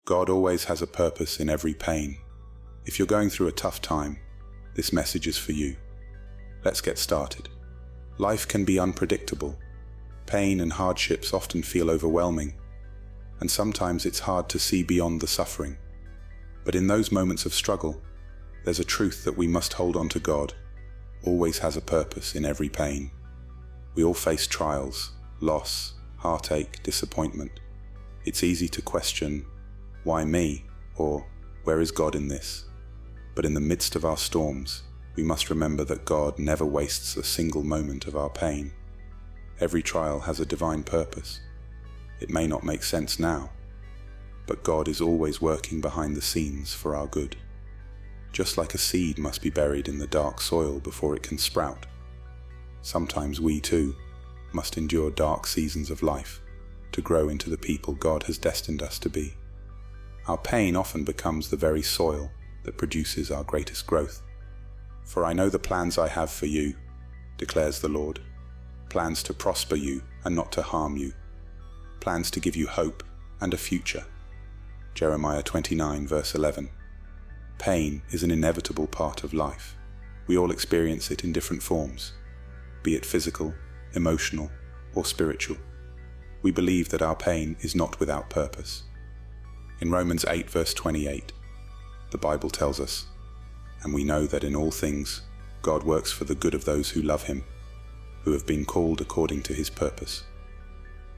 God always has a purpose in every pain. If you're going through a tough time, this message is for you. Let's get started. Life can be unpredictable. Pain and hardships often feel overwhelming, and sometimes it's hard to see beyond the suffering. But in those moments of struggle, there's a truth that we must hold on to. God always has a purpose in every pain. We all face trials, loss, heartache, disappointment. It's easy to question, why me? Or where is God in this? But in the midst of our storms, we must remember that God never wastes a single moment of our pain. Every trial has a divine purpose. It may not make sense now, but God is always working behind the scenes for our good. Just like a seed must be buried in the dark soil before it can sprout, sometimes we too must endure dark seasons of life to grow into the people God has destined us to be. Our pain often becomes the very soil that produces our greatest growth. For I know the plans I have for you, declares the Lord, plans to prosper you and not to harm you, plans to give you hope and a future. Jeremiah 29 verse 11. Pain is an inevitable part of life. We all experience it in different forms, be it physical, emotional, or spiritual. We believe that our pain is not without purpose. In Romans 8 verse 28, the Bible tells us, "And we know that in all things God works for the good of those who love Him, who have been called according to His purpose."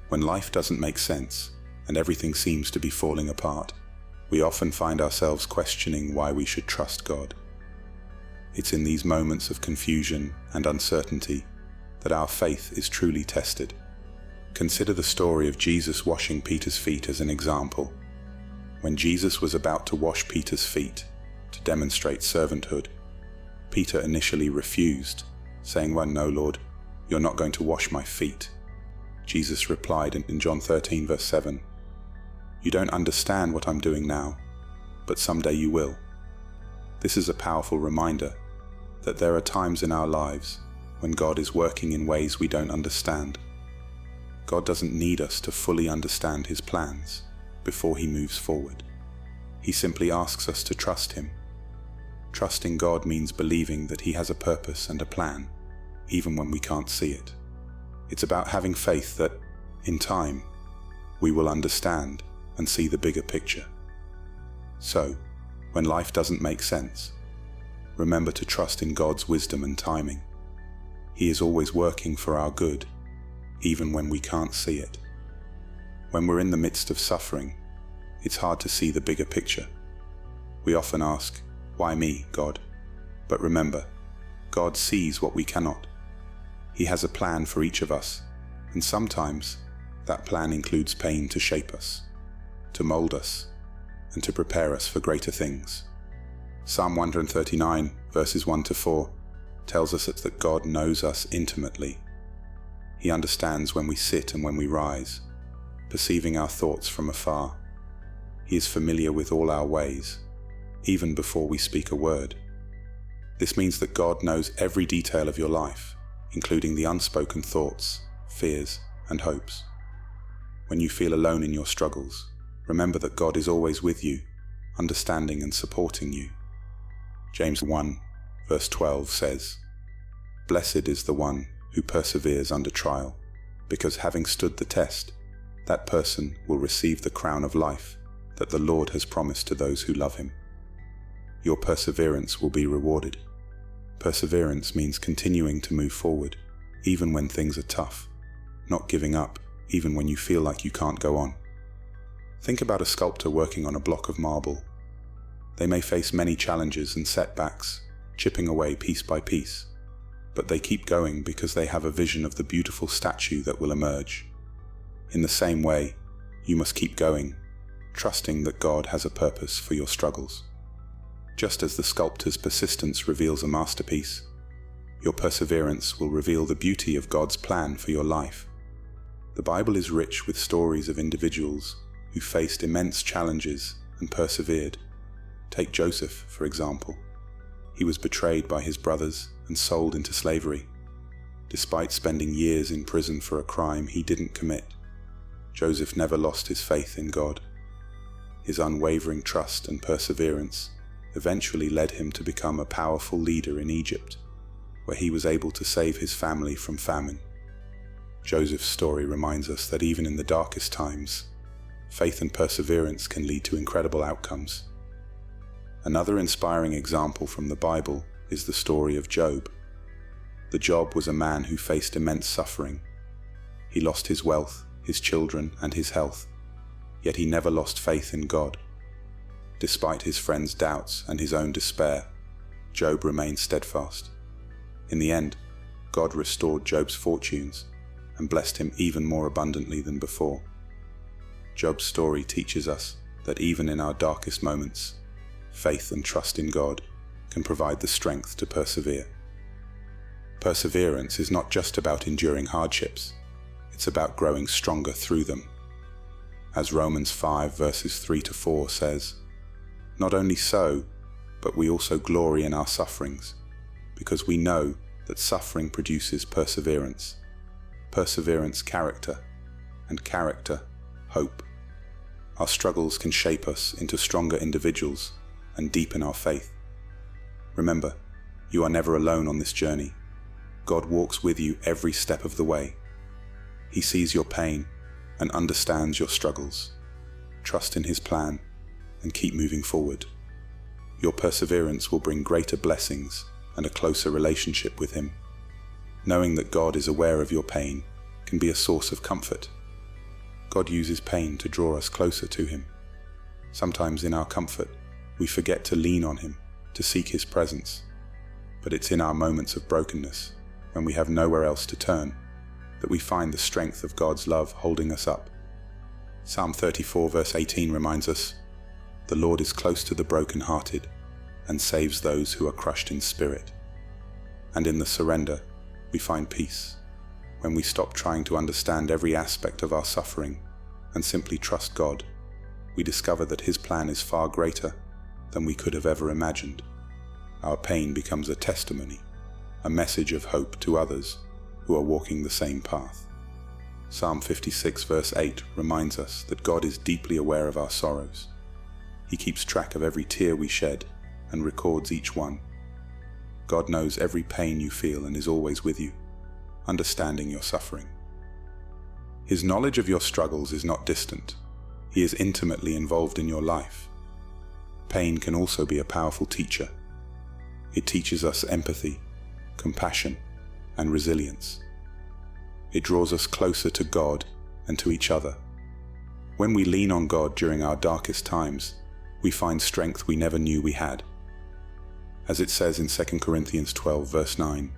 When life doesn't make sense and everything seems to be falling apart, we often find ourselves questioning why we should trust God. It's in these moments of confusion and uncertainty that our faith is truly tested. Consider the story of Jesus washing Peter's feet as an example. When Jesus was about to wash Peter's feet to demonstrate servanthood, Peter initially refused, saying, "Well, no, Lord, you're not going to wash my feet." Jesus replied in John 13 verse 7, "You don't understand what I'm doing now, but someday you will." This is a powerful reminder that there are times in our lives when God is working in ways we don't understand. God doesn't need us to fully understand His plans before He moves forward. He simply asks us to trust Him. Trusting God means believing that He has a purpose and a plan, even when we can't see it. It's about having faith that, in time, we will understand and see the bigger picture. So, when life doesn't make sense, remember to trust in God's wisdom and timing. He is always working for our good, even when we can't see it. When we're in the midst of suffering, it's hard to see the bigger picture. We often ask, "Why me, God?" But remember, God sees what we cannot. He has a plan for each of us, and sometimes that plan includes pain to shape us, to mold us, and to prepare us for greater things. Psalm 139 verses 1 to 4 tells us that God knows us intimately. He understands when we sit and when we rise, perceiving our thoughts from afar. He is familiar with all our ways, even before we speak a word. This means that God knows every detail of your life, including the unspoken thoughts, fears, and hopes. When you feel alone in your struggles, remember that God is always with you, understanding and supporting you. James 1 verse 12 says, "Blessed is the one who perseveres under trial, because having stood the test, that person will receive the crown of life that the Lord has promised to those who love Him." Your perseverance will be rewarded. Perseverance means continuing to move forward, even when things are tough, not giving up, even when you feel like you can't go on. Think about a sculptor working on a block of marble. They may face many challenges and setbacks, chipping away piece by piece, but they keep going because they have a vision of the beautiful statue that will emerge. In the same way, you must keep going, trusting that God has a purpose for your struggles. Just as the sculptor's persistence reveals a masterpiece, your perseverance will reveal the beauty of God's plan for your life. The Bible is rich with stories of individuals who faced immense challenges and persevered. Take Joseph, for example. He was betrayed by his brothers and sold into slavery. Despite spending years in prison for a crime he didn't commit, Joseph never lost his faith in God. his unwavering trust and perseverance eventually led him to become a powerful leader in Egypt, where he was able to save his family from famine. Joseph's story reminds us that even in the darkest times, faith and perseverance can lead to incredible outcomes. Another inspiring example from the Bible is the story of Job. Job was a man who faced immense suffering. He lost his wealth, his children, and his health, yet he never lost faith in God. Despite his friends' doubts and his own despair, Job remained steadfast. In the end, God restored Job's fortunes and blessed him even more abundantly than before. Job's story teaches us that even in our darkest moments, faith and trust in God can provide the strength to persevere. Perseverance is not just about enduring hardships, it's about growing stronger through them. As Romans 5 verses 3-4 says, "Not only so, but we also glory in our sufferings, because we know that suffering produces perseverance, perseverance character, and character hope." Our struggles can shape us into stronger individuals and deepen our faith. Remember, you are never alone on this journey. God walks with you every step of the way. He sees your pain and understands your struggles. Trust in His plan and keep moving forward. Your perseverance will bring greater blessings and a closer relationship with Him. Knowing that God is aware of your pain can be a source of comfort. God uses pain to draw us closer to Him. Sometimes in our comfort, we forget to lean on Him, to seek His presence. But it's in our moments of brokenness, when we have nowhere else to turn, that we find the strength of God's love holding us up. Psalm 34 verse 18 reminds us, "The Lord is close to the brokenhearted and saves those who are crushed in spirit." And in the surrender, we find peace. When we stop trying to understand every aspect of our suffering and simply trust God, we discover that His plan is far greater than we could have ever imagined. Our pain becomes a testimony, a message of hope to others who are walking the same path. Psalm 56 verse 8 reminds us that God is deeply aware of our sorrows. He keeps track of every tear we shed and records each one. God knows every pain you feel and is always with you, understanding your suffering. His knowledge of your struggles is not distant. He is intimately involved in your life. Pain can also be a powerful teacher. It teaches us empathy, compassion, and resilience. It draws us closer to God and to each other. When we lean on God during our darkest times, we find strength we never knew we had. As it says in 2 Corinthians 12 verse 9,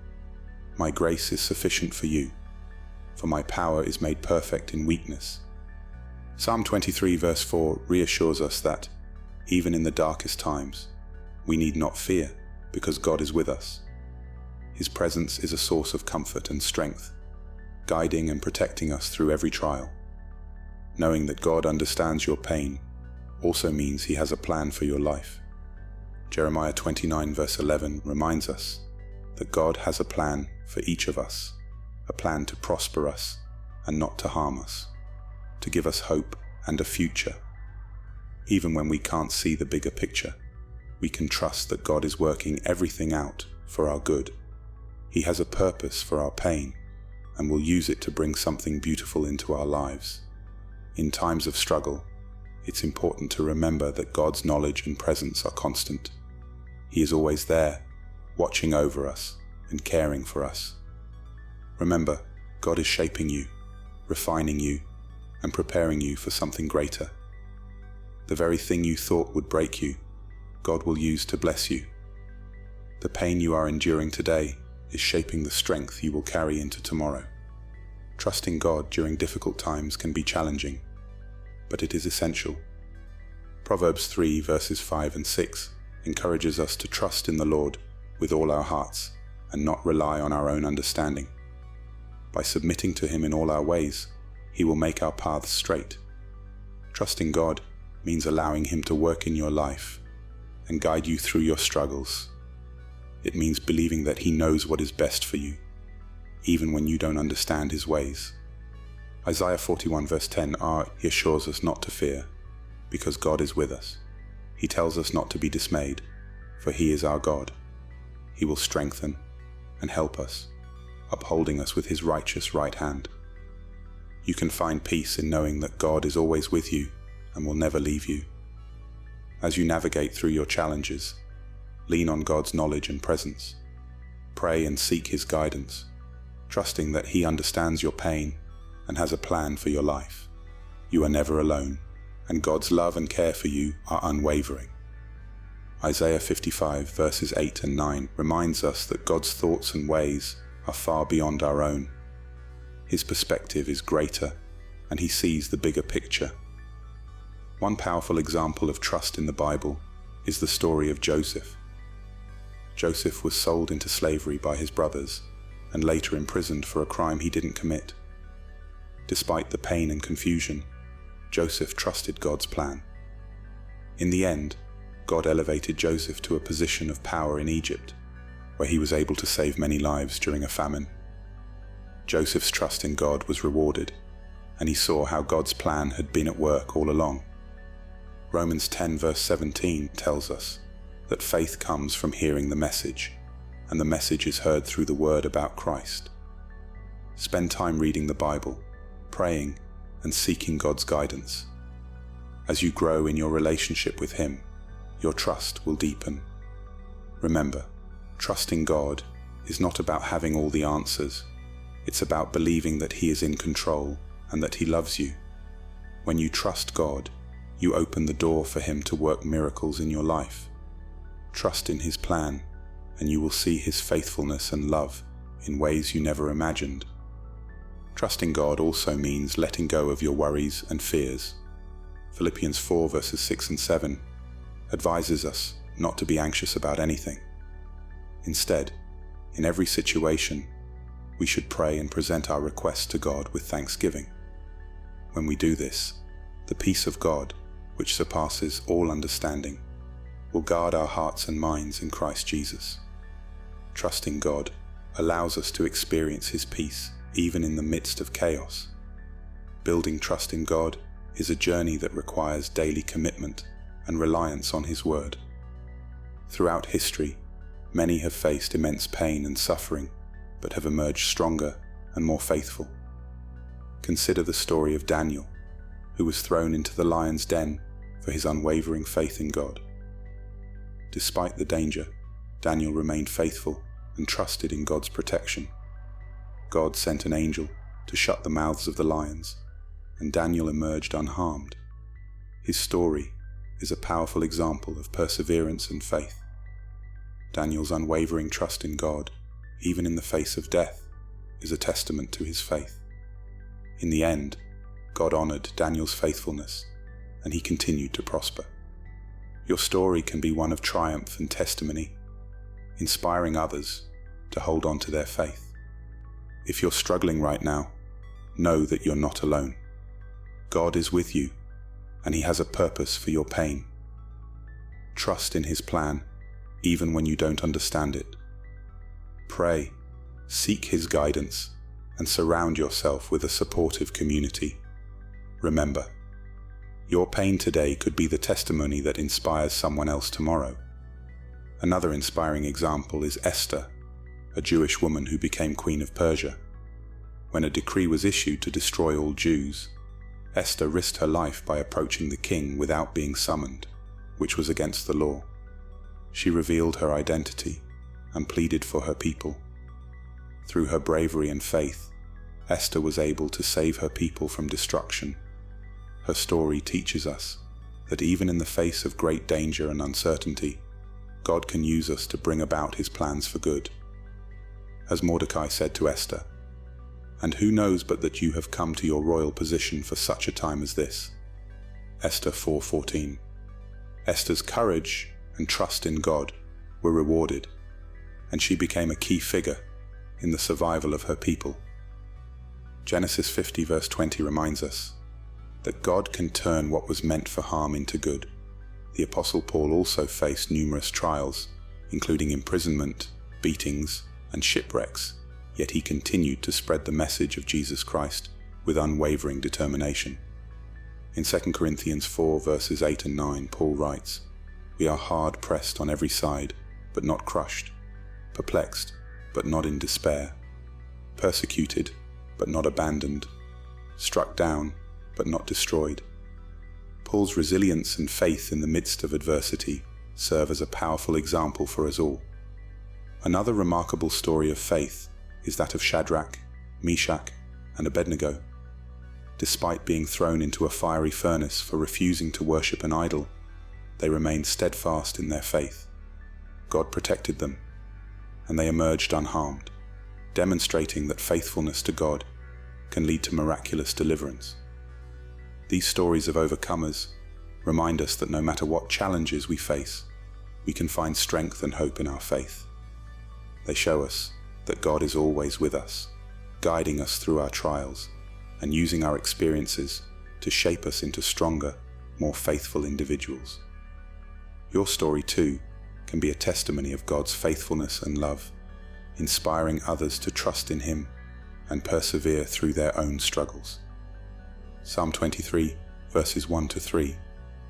"My grace is sufficient for you, for my power is made perfect in weakness." Psalm 23 verse 4 reassures us that, even in the darkest times, we need not fear, because God is with us. His presence is a source of comfort and strength, guiding and protecting us through every trial. Knowing that God understands your pain also means He has a plan for your life. Jeremiah 29 verse 11 reminds us that God has a plan for each of us, a plan to prosper us and not to harm us, to give us hope and a future. Even when we can't see the bigger picture, we can trust that God is working everything out for our good. He has a purpose for our pain and will use it to bring something beautiful into our lives. In times of struggle, it's important to remember that God's knowledge and presence are constant. He is always there, watching over us and caring for us. Remember, God is shaping you, refining you, and preparing you for something greater. The very thing you thought would break you, God will use to bless you. The pain you are enduring today is shaping the strength you will carry into tomorrow. Trusting God during difficult times can be challenging, but it is essential. Proverbs 3 verses 5 and 6 encourages us to trust in the Lord with all our hearts and not rely on our own understanding. By submitting to Him in all our ways, He will make our paths straight. Trusting God means allowing Him to work in your life and guide you through your struggles. It means believing that He knows what is best for you, even when you don't understand His ways. Isaiah 41 verse 10 assures us not to fear, because God is with us. He tells us not to be dismayed, for He is our God. He will strengthen and help us, upholding us with His righteous right hand. You can find peace in knowing that God is always with you and will never leave you. As you navigate through your challenges, lean on God's knowledge and presence. Pray and seek His guidance, trusting that He understands your pain and has a plan for your life. You are never alone, and God's love and care for you are unwavering. Isaiah 55 verses 8 and 9 reminds us that God's thoughts and ways are far beyond our own. His perspective is greater, and He sees the bigger picture. One powerful example of trust in the Bible is the story of Joseph. Joseph was sold into slavery by his brothers and later imprisoned for a crime he didn't commit. Despite the pain and confusion, Joseph trusted God's plan. In the end, God elevated Joseph to a position of power in Egypt, where he was able to save many lives during a famine. Joseph's trust in God was rewarded, and he saw how God's plan had been at work all along. Romans 10 verse 17 tells us that faith comes from hearing the message, and the message is heard through the word about Christ. Spend time reading the Bible, praying, and seeking God's guidance. As you grow in your relationship with Him, your trust will deepen. Remember, trusting God is not about having all the answers. It's about believing that He is in control and that He loves you. When you trust God, you open the door for Him to work miracles in your life. Trust in His plan, and you will see His faithfulness and love in ways you never imagined. Trusting God also means letting go of your worries and fears. Philippians 4 verses 6 and 7 advises us not to be anxious about anything. Instead, in every situation, we should pray and present our requests to God with thanksgiving. When we do this, the peace of God, which surpasses all understanding, will guard our hearts and minds in Christ Jesus. Trusting God allows us to experience His peace even in the midst of chaos. Building trust in God is a journey that requires daily commitment and reliance on His word. Throughout history, many have faced immense pain and suffering, but have emerged stronger and more faithful. Consider the story of Daniel, who was thrown into the lion's den for his unwavering faith in God. Despite the danger, Daniel remained faithful and trusted in God's protection. God sent an angel to shut the mouths of the lions, and Daniel emerged unharmed. His story is a powerful example of perseverance and faith. Daniel's unwavering trust in God, even in the face of death, is a testament to his faith. In the end, God honored Daniel's faithfulness, and he continued to prosper. Your story can be one of triumph and testimony, inspiring others to hold on to their faith. If you're struggling right now, know that you're not alone. God is with you, and He has a purpose for your pain. Trust in His plan, even when you don't understand it. Pray, seek His guidance, and surround yourself with a supportive community. Remember, your pain today could be the testimony that inspires someone else tomorrow. Another inspiring example is Esther, a Jewish woman who became Queen of Persia. When a decree was issued to destroy all Jews, Esther risked her life by approaching the king without being summoned, which was against the law. She revealed her identity and pleaded for her people. Through her bravery and faith, Esther was able to save her people from destruction. Her story teaches us that even in the face of great danger and uncertainty, God can use us to bring about His plans for good. As Mordecai said to Esther, "And who knows but that you have come to your royal position for such a time as this?" Esther 4:14. Esther's courage and trust in God were rewarded, and she became a key figure in the survival of her people. Genesis 50 verse 20 reminds us that God can turn what was meant for harm into good. The Apostle Paul also faced numerous trials, including imprisonment, beatings, and shipwrecks, yet he continued to spread the message of Jesus Christ with unwavering determination. In 2 Corinthians 4 verses 8 and 9, Paul writes, "We are hard pressed on every side, but not crushed, perplexed, but not in despair, persecuted, but not abandoned, struck down, but not destroyed." Paul's resilience and faith in the midst of adversity serve as a powerful example for us all. Another remarkable story of faith is that of Shadrach, Meshach, and Abednego. Despite being thrown into a fiery furnace for refusing to worship an idol, they remained steadfast in their faith. God protected them, and they emerged unharmed, demonstrating that faithfulness to God can lead to miraculous deliverance. These stories of overcomers remind us that no matter what challenges we face, we can find strength and hope in our faith. They show us that God is always with us, guiding us through our trials and using our experiences to shape us into stronger, more faithful individuals. Your story too can be a testimony of God's faithfulness and love, inspiring others to trust in Him and persevere through their own struggles. Psalm 23 verses 1 to 3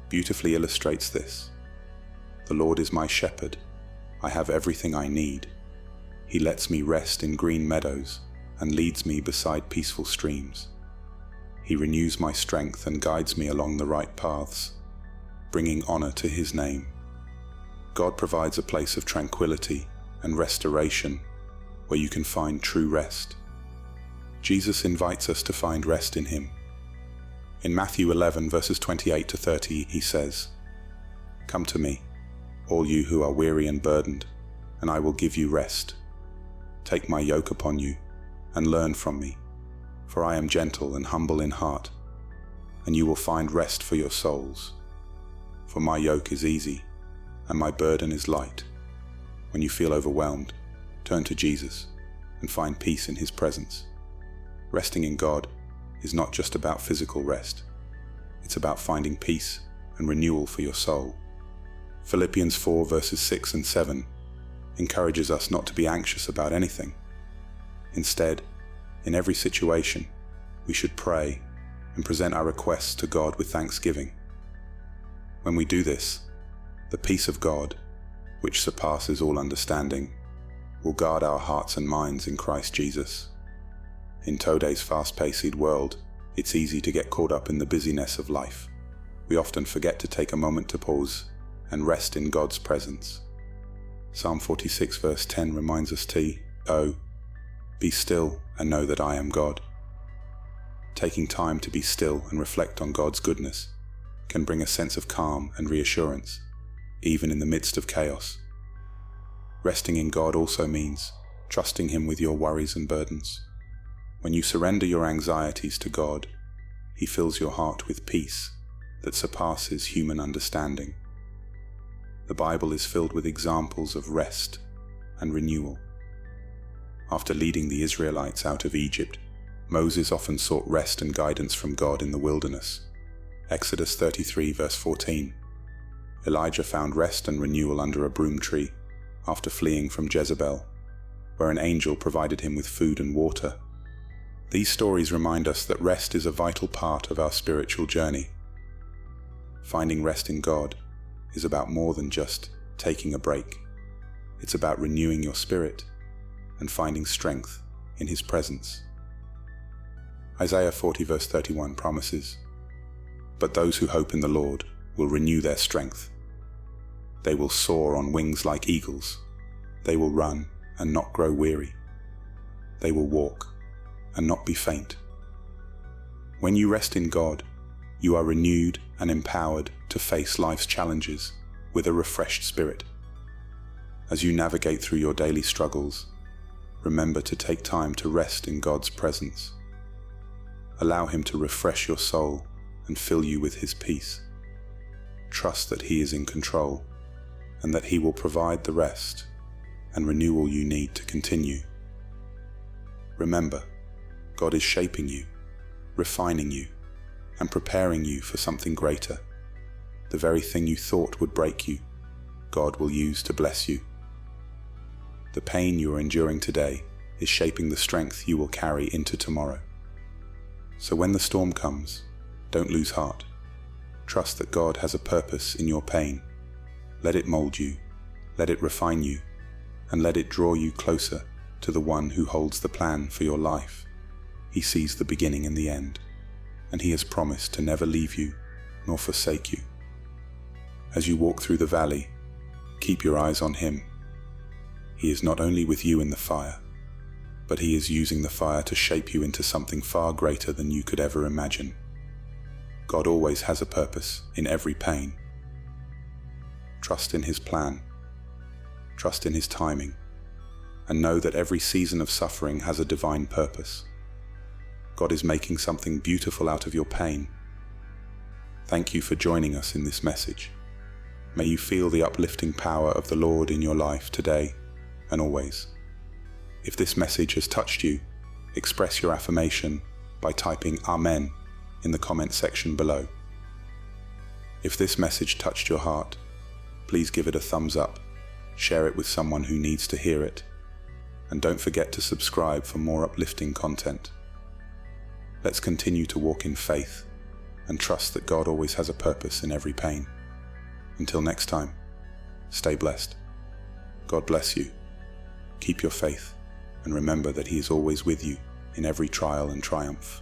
beautifully illustrates this. "The Lord is my shepherd. I have everything I need. He lets me rest in green meadows and leads me beside peaceful streams. He renews my strength and guides me along the right paths, bringing honor to His name." God provides a place of tranquility and restoration where you can find true rest. Jesus invites us to find rest in Him. In Matthew 11 verses 28 to 30, He says, "Come to me, all you who are weary and burdened, and I will give you rest. Take my yoke upon you and learn from me, for I am gentle and humble in heart, and you will find rest for your souls. For my yoke is easy and my burden is light." When you feel overwhelmed, turn to Jesus and find peace in His presence. Resting in God is not just about physical rest. It's about finding peace and renewal for your soul. Philippians 4 verses 6 and 7 encourages us not to be anxious about anything. Instead, in every situation, we should pray and present our requests to God with thanksgiving. When we do this, the peace of God, which surpasses all understanding, will guard our hearts and minds in Christ Jesus. In today's fast-paced world, it's easy to get caught up in the busyness of life. We often forget to take a moment to pause and rest in God's presence. Psalm 46 verse 10 reminds us to, "Be still and know that I am God." Taking time to be still and reflect on God's goodness can bring a sense of calm and reassurance, even in the midst of chaos. Resting in God also means trusting Him with your worries and burdens. When you surrender your anxieties to God, He fills your heart with peace that surpasses human understanding. The Bible is filled with examples of rest and renewal. After leading the Israelites out of Egypt, Moses often sought rest and guidance from God in the wilderness. Exodus 33 verse 14. Elijah found rest and renewal under a broom tree after fleeing from Jezebel, where an angel provided him with food and water. These stories remind us that rest is a vital part of our spiritual journey. Finding rest in God is about more than just taking a break. It's about renewing your spirit and finding strength in His presence. Isaiah 40 verse 31 promises, "But those who hope in the Lord will renew their strength. They will soar on wings like eagles. They will run and not grow weary. They will walk and not be faint." When you rest in God, you are renewed and empowered to face life's challenges with a refreshed spirit. As you navigate through your daily struggles, remember to take time to rest in God's presence. Allow Him to refresh your soul and fill you with His peace. Trust that He is in control and that He will provide the rest and renewal you need to continue. Remember, God is shaping you, refining you, and preparing you for something greater. The very thing you thought would break you, God will use to bless you. The pain you are enduring today is shaping the strength you will carry into tomorrow. So when the storm comes, don't lose heart. Trust that God has a purpose in your pain. Let it mold you, let it refine you, and let it draw you closer to the one who holds the plan for your life. He sees the beginning and the end, and he has promised to never leave you nor forsake you. As you walk through the valley, keep your eyes on him. He is not only with you in the fire, but he is using the fire to shape you into something far greater than you could ever imagine. God always has a purpose in every pain. Trust in his plan, trust in his timing, and know that every season of suffering has a divine purpose. God is making something beautiful out of your pain. Thank you for joining us in this message. May you feel the uplifting power of the Lord in your life today and always. If this message has touched you, express your affirmation by typing Amen in the comment section below. If this message touched your heart, please give it a thumbs up, share it with someone who needs to hear it, and don't forget to subscribe for more uplifting content. Let's continue to walk in faith and trust that God always has a purpose in every pain. Until next time, stay blessed. God bless you. Keep your faith and remember that he is always with you in every trial and triumph.